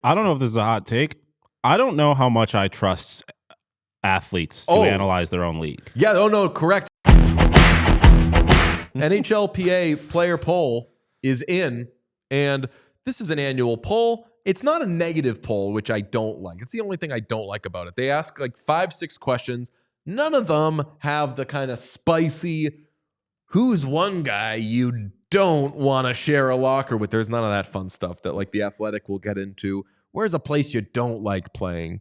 I don't know if this is a hot take. I don't know how much I trust athletes to analyze their own league. Yeah, no, correct. NHLPA Player Poll is in, and this is an annual poll. It's not a negative poll, which I don't like. It's the only thing I don't like about it. They ask like 5-6 questions. None of them have the kind of spicy, who's one guy you don't want to share a locker with. There's none of that fun stuff that like the Athletic will get into. Where's a place you don't like playing?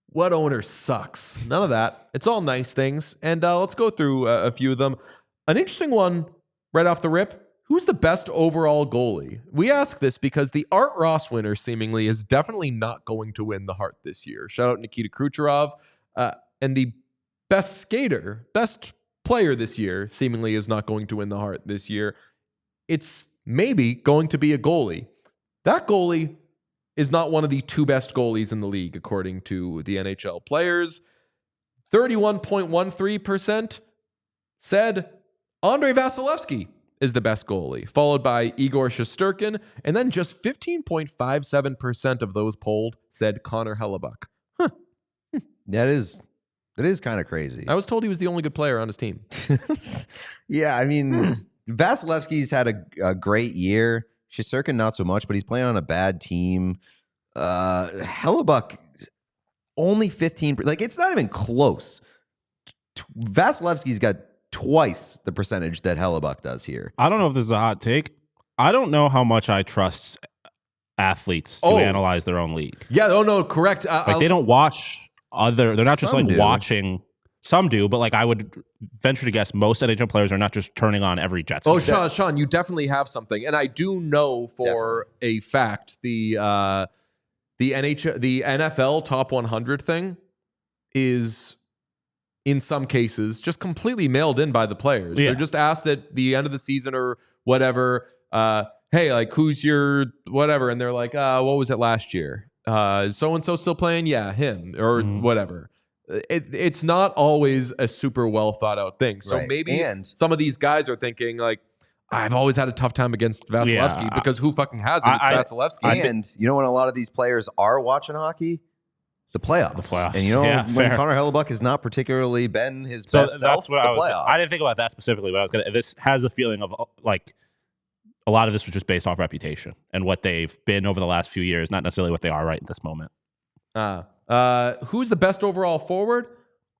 What owner sucks? None of that. It's all nice things. And let's go through a few of them. An interesting one right off the rip. Who's the best overall goalie? We ask this because the Art Ross winner seemingly is definitely not going to win the Hart this year. Shout out Nikita Kucherov. And the best skater, best player this year seemingly is not going to win the Hart this year. It's maybe going to be a goalie. That goalie is not one of the 2 best goalies in the league, according to the NHL Players. 31.13% said Andrei Vasilevsky is the best goalie, followed by Igor Shesterkin, and then just 15.57% of those polled said Connor Hellebuck. Huh. That is kind of crazy. I was told he was the only good player on his team. Yeah, I mean, Vasilevsky's had a great year. Shesterkin not so much, but he's playing on a bad team. Hellebuck only 15%. Like, it's not even close. Vasilevsky's got twice the percentage that Hellebuck does here. I don't know if this is a hot take. I don't know how much I trust athletes to analyze their own league. Yeah, no, correct. Like they don't watch other. They're not just like watching. Some do, but like I would venture to guess most NHL players are not just turning on every Jets game. Oh, Sean, you definitely have something, and I do know for a fact the NFL top 100 thing is in some cases just completely mailed in by the players. Yeah. They're just asked at the end of the season or whatever. Hey, like who's your whatever, and they're like, what was it last year? So and so still playing? Yeah, him or whatever. It's not always a super well thought out thing. So maybe some of these guys are thinking like, I've always had a tough time against Vasilevsky because who fucking hasn't? It's Vasilevsky. And you know when a lot of these players are watching hockey? The playoffs. And you know when Connor Hellebuck has not particularly been his best self, the playoffs. I didn't think about that specifically, but this has a feeling of like a lot of this was just based off reputation and what they've been over the last few years, not necessarily what they are right at this moment. Who's the best overall forward?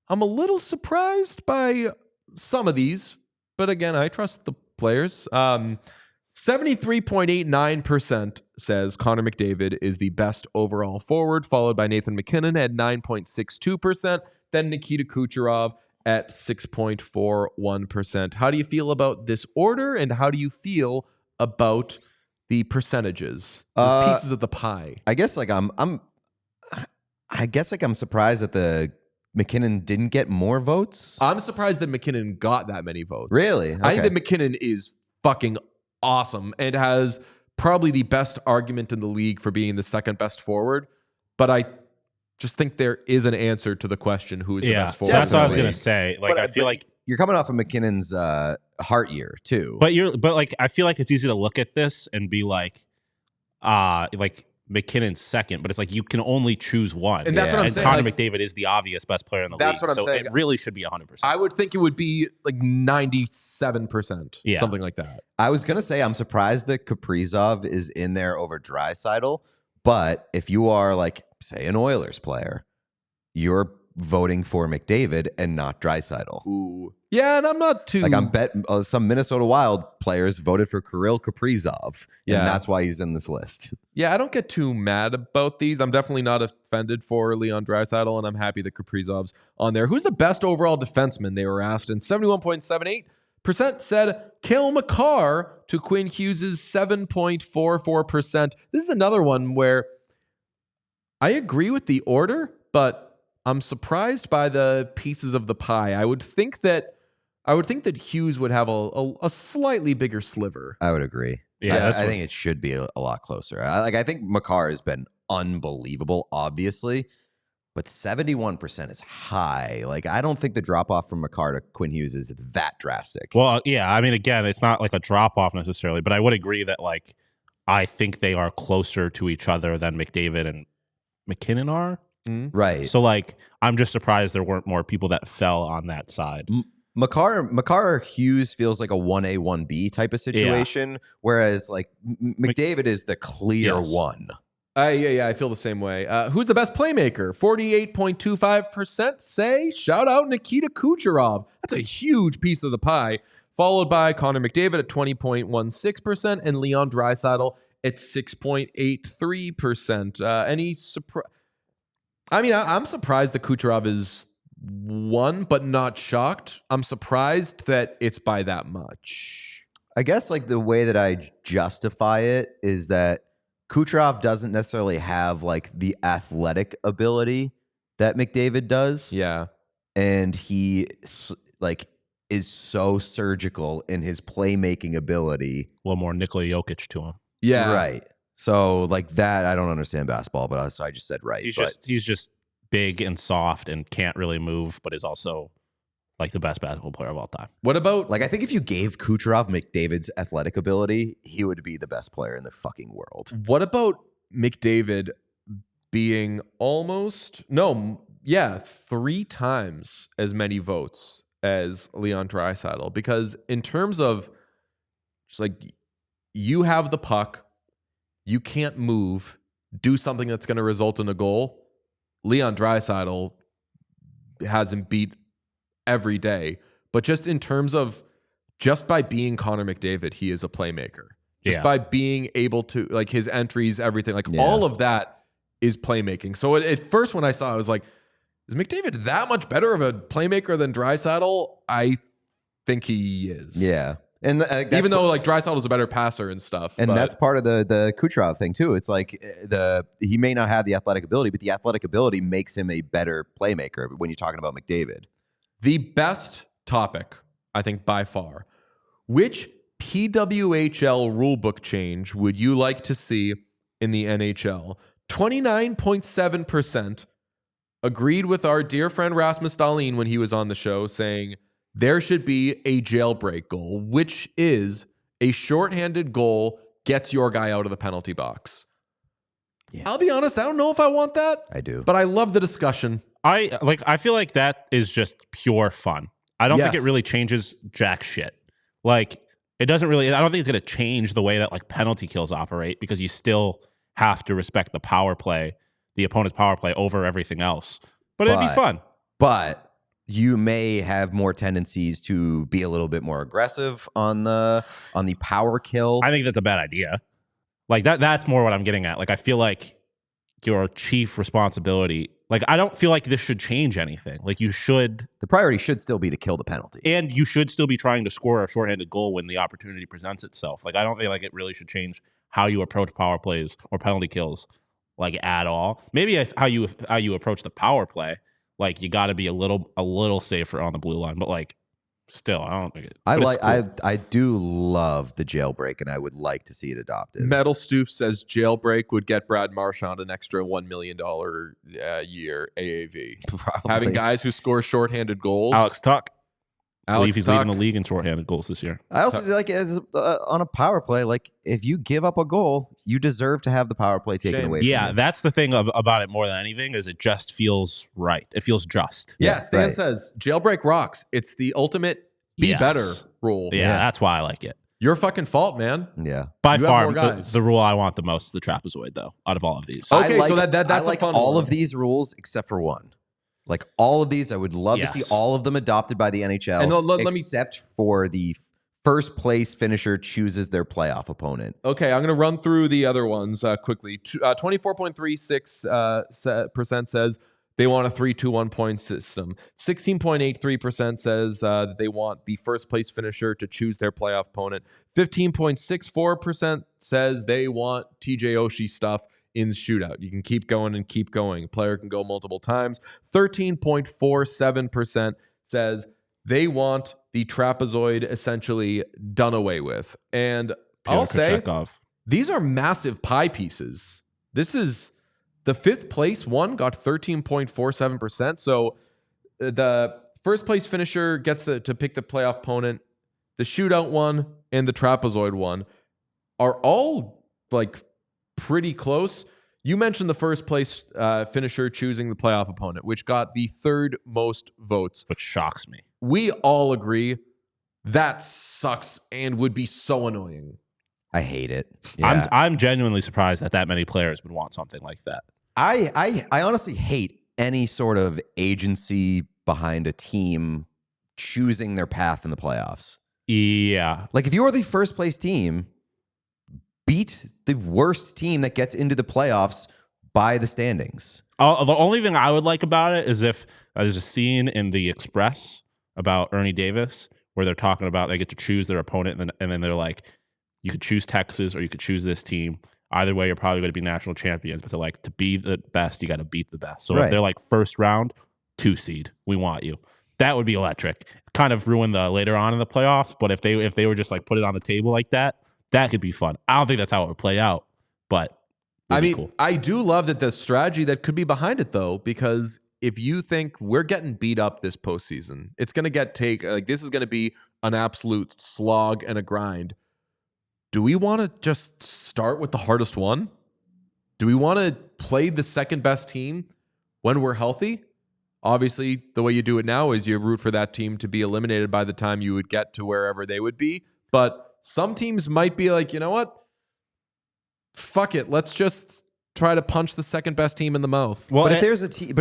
I'm a little surprised by some of these, but again, I trust the players. 73.89% says Connor McDavid is the best overall forward, followed by Nathan MacKinnon at 9.62%, then Nikita Kucherov at 6.41%. How do you feel about this order, and how do you feel about the percentages, pieces of the pie? I guess like I'm surprised that the MacKinnon didn't get more votes. I'm surprised that MacKinnon got that many votes. Really? Okay. I think that MacKinnon is fucking awesome and has probably the best argument in the league for being the second best forward. But I just think there is an answer to the question who is the best forward. That's what I was gonna say. Like I feel like you're coming off of McKinnon's Hart year too. But like I feel like it's easy to look at this and be like McKinnon's second, but it's like you can only choose one. And that's what I'm saying. Connor McDavid is the obvious best player in the league. That's what I'm saying. It really should be 100%. I would think it would be like 97%, something like that. I was going to say I'm surprised that Kaprizov is in there over Draisaitl, but if you are like, say, an Oilers player, you're voting for McDavid and not Draisaitl. Ooh. Yeah, and I'm not too... Like, I'm bet some Minnesota Wild players voted for Kirill Kaprizov, and that's why he's in this list. Yeah, I don't get too mad about these. I'm definitely not offended for Leon Draisaitl, and I'm happy that Kaprizov's on there. Who's the best overall defenseman, they were asked, and 71.78% said Cale Makar to Quinn Hughes' 7.44%. This is another one where I agree with the order, but I'm surprised by the pieces of the pie. I would think that Hughes would have a slightly bigger sliver. I would agree. Yeah, I think it should be a lot closer. I think Makar has been unbelievable, obviously, but 71% is high. Like, I don't think the drop off from Makar to Quinn Hughes is that drastic. Well, yeah, I mean, again, it's not like a drop off necessarily, but I would agree that like I think they are closer to each other than McDavid and McKinnon are. Right. So, like, I'm just surprised there weren't more people that fell on that side. Makar Hughes feels like a 1A, 1B type of situation, whereas like McDavid is the clear one. Yeah, I feel the same way. Who's the best playmaker? 48.25% say, shout out Nikita Kucherov. That's a huge piece of the pie. Followed by Connor McDavid at 20.16% and Leon Draisaitl at 6.83%. Any surprise? I mean, I'm surprised that Kucherov is one, but not shocked. I'm surprised that it's by that much. I guess like the way that I justify it is that Kucherov doesn't necessarily have like the athletic ability that McDavid does. Yeah. And he like is so surgical in his playmaking ability. A little more Nikola Jokic to him. Yeah. Right. So like that, I don't understand basketball, but so I just said right. He's just big and soft and can't really move, but is also like the best basketball player of all time. What about like I think if you gave Kucherov McDavid's athletic ability, he would be the best player in the fucking world. What about McDavid being 3 times as many votes as Leon Draisaitl? Because in terms of just like you have the puck, you can't move, do something that's going to result in a goal. Leon Draisaitl has him beat every day. But just in terms of just by being Connor McDavid, he is a playmaker. Just by being able to, like his entries, everything, like all of that is playmaking. So at first when I saw it, I was like, is McDavid that much better of a playmaker than Draisaitl? I think he is. Yeah. And even though like Draisaitl is a better passer and stuff. And that's part of the Kucherov thing too. It's like he may not have the athletic ability, but the athletic ability makes him a better playmaker when you're talking about McDavid. The best topic, I think by far, which PWHL rulebook change would you like to see in the NHL? 29.7% agreed with our dear friend Rasmus Dahlin when he was on the show, saying there should be a jailbreak goal, which is a shorthanded goal gets your guy out of the penalty box. Yes. I'll be honest, I don't know if I want that. I do. But I love the discussion. I feel like that is just pure fun. I don't think it really changes jack shit. Like, it doesn't really, I don't think it's going to change the way that like penalty kills operate, because you still have to respect the power play, the opponent's power play over everything else. But it'd be fun. But you may have more tendencies to be a little bit more aggressive on the power kill. I think that's a bad idea. Like that's more what I'm getting at. Like, I feel like your chief responsibility, like, I don't feel like this should change anything. Like, the priority should still be to kill the penalty. And you should still be trying to score a shorthanded goal when the opportunity presents itself. Like, I don't think like it really should change how you approach power plays or penalty kills, like, at all. Maybe how you approach the power play. Like, you got to be a little safer on the blue line, but like, still, I don't think it. I do love the jailbreak, and I would like to see it adopted. Metal Stoof says jailbreak would get Brad Marchand an extra $1 million year AAV. Probably. Having guys who score shorthanded goals. Alex Tuck. I believe he's leading the league in shorthanded goals this year. I also like on a power play, like if you give up a goal, you deserve to have the power play taken away from you. Yeah, that's the thing about it more than anything, is it just feels right. It feels just. Yeah, Stan says jailbreak rocks. It's the ultimate be better rule. Yeah, that's why I like it. Your fucking fault, man. Yeah. By far, the rule I want the most is the trapezoid, though, out of all of these. Okay, so that's like a fun all one. of these rules except for one. Like all of these, I would love to see all of them adopted by the NHL, and except for the first place finisher chooses their playoff opponent. Okay, I'm going to run through the other ones quickly. 24.36% says they want a 3-2-1 point system. 16.83% says that they want the first place finisher to choose their playoff opponent. 15.64% says they want TJ Oshie stuff in the shootout. You can keep going and keep going. A player can go multiple times. 13.47% says they want the trapezoid essentially done away with. And I'll say these are massive pie pieces. This is the fifth place one got 13.47%. So the first place finisher gets to pick the playoff opponent. The shootout one and the trapezoid one are all like pretty close. You mentioned the first place finisher choosing the playoff opponent, which got the third most votes. Which shocks me. We all agree that sucks and would be so annoying. I hate it. Yeah. I'm genuinely surprised that many players would want something like that. I honestly hate any sort of agency behind a team choosing their path in the playoffs. Yeah. Like if you are the first place team, beat the worst team that gets into the playoffs by the standings. The only thing I would like about it is if there's a scene in The Express about Ernie Davis where they're talking about they get to choose their opponent and then they're like, you could choose Texas or you could choose this team. Either way, you're probably going to be national champions. But they're like, to be the best, you got to beat the best. So if they're like first round, 2 seed, we want you. That would be electric. Kind of ruin the later on in the playoffs. But if they were just like put it on the table like that, that could be fun. I don't think that's how it would play out, but I mean, cool. I do love that the strategy that could be behind it though, because if you think we're getting beat up this postseason, it's going to this is going to be an absolute slog and a grind. Do we want to just start with the hardest one? Do we want to play the second best team when we're healthy? Obviously, the way you do it now is you root for that team to be eliminated by the time you would get to wherever they would be. But some teams might be like, you know what? Fuck it. Let's just try to punch the second best team in the mouth. Well, but if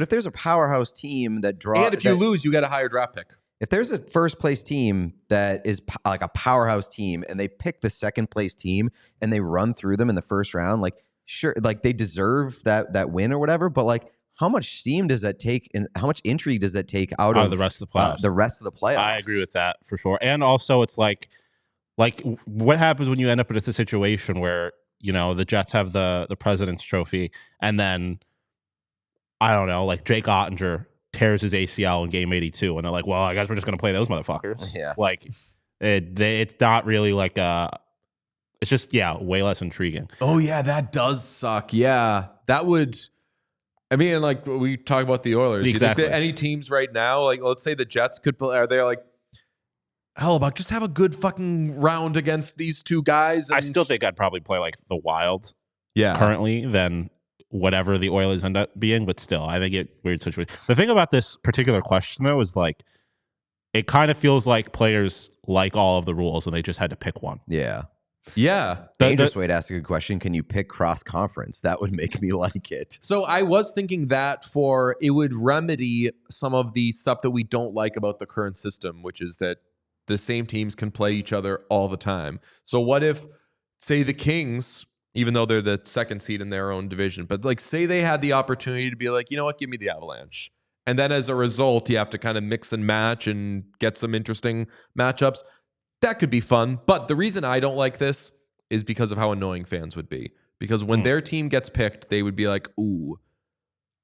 there's a powerhouse team that draws, and if you lose, you get a higher draft pick. If there's a first place team that is like a powerhouse team and they pick the second place team and they run through them in the first round, like sure, like they deserve that win or whatever. But like, how much steam does that take, and how much intrigue does that take out of the rest of the playoffs? The rest of the playoffs. I agree with that for sure. And also, it's like what happens when you end up in a situation where the Jets have the President's Trophy, and then I don't know, like Jake Ottinger tears his ACL in game 82, and they're like, well, I guess we're just gonna play those motherfuckers. Yeah, like it's not really like it's just way less intriguing. Oh yeah, that does suck. Yeah, that would. I mean, like we talk about the Oilers. Exactly. You think that any teams right now, like let's say the Jets could play, are they like, Hellebuck, just have a good fucking round against these two guys? I still think I'd probably play like the Wild currently than whatever the Oilers end up being, but still, I think it weird situation. The thing about this particular question though is like, it kind of feels like players like all of the rules and they just had to pick one. Yeah. Yeah. Dangerous way to ask a good question. Can you pick cross conference? That would make me like it. So I was thinking that it would remedy some of the stuff that we don't like about the current system, which is that the same teams can play each other all the time. So what if, say the Kings, even though they're the second seed in their own division, but like say they had the opportunity to be like, you know what, give me the Avalanche. And then as a result, you have to kind of mix and match and get some interesting matchups. That could be fun. But the reason I don't like this is because of how annoying fans would be. Because when their team gets picked, they would be like, ooh,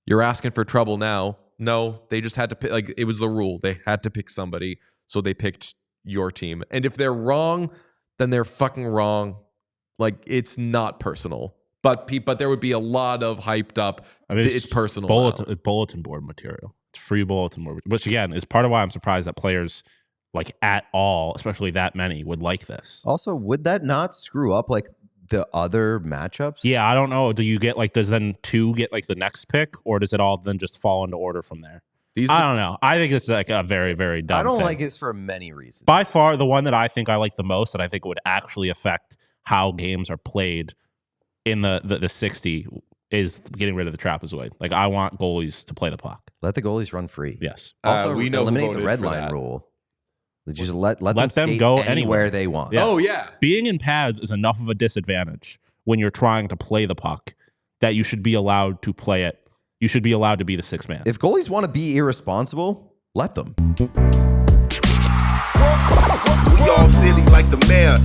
you're asking for trouble now. No, they just had to pick. Like, it was the rule. They had to pick somebody. So they picked your team. And if they're wrong, then they're fucking wrong. Like, it's not personal. But there would be a lot of hyped up. I mean, it's personal. Bulletin board material. It's free bulletin board. Which, again, is part of why I'm surprised that players like at all, especially that many, would like this. Also, would that not screw up like the other matchups? Yeah, I don't know. Do you get like, does then 2 get like the next pick, or does it all then just fall into order from there? I don't know. I think it's like a very, very dumb I don't thing. like this for many reasons. By far, the one that I think I like the most, and I think it would actually affect how games are played in the 60, is getting rid of the trapezoid. Like, I want goalies to play the puck. Let the goalies run free. Yes. Also, we know eliminate the red line rule. Just let them go anywhere they want. Yes. Oh, yeah. Being in pads is enough of a disadvantage when you're trying to play the puck that you should be allowed to play it. You should be allowed to be the 6th man. If goalies want to be irresponsible, let them. We all silly like the mayor.